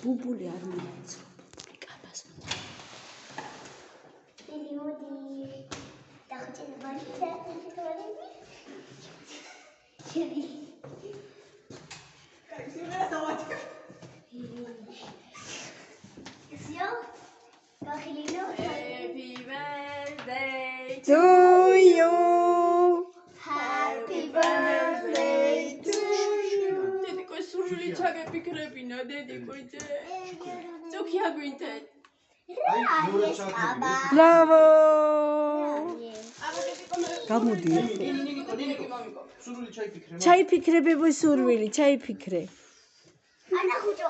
ბუბული არ მიეცო. ბუბული კაბას. Happy birthday To you. Happy birthday to you. Dediko surjuli ჩაგეფიქრებინა დედიკოიძე. ზოგი აგვინთეთ. Bravo. გამოდი. სურვილი ჩაიფიქრე. ჩაიფიქრებებო სურვილი, ჩაიფიქრე. ანა ხუჭო.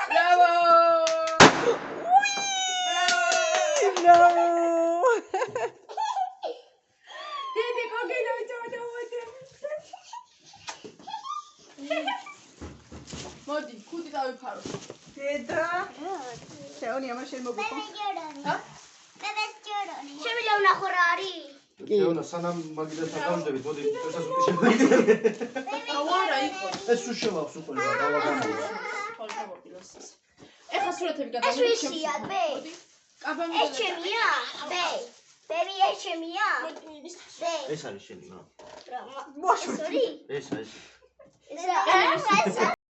Bravo! Bravo. დედიკო გენოჭოდა მოდი. მოდი, ხუთი დავიფარო. დედა შეონი ამას შენ მოგიყო ჰა? შემიძლია ვნახო რა არის? შეონა სანამ მაგიდასთან დავждებით, მოდი წესას უკვე შემოიდგინე. რა იყო? ეს სულ შევავს უკვე რა დავაგამოვი. ეხა სურათები ეს გადავიდეთ. ვისია, ბე? კაბანი ეს ჩემია, ბე? ბები ეს ჩემია? ბე? ეს არის შენი რა. მოშორი? ეს ეს რა?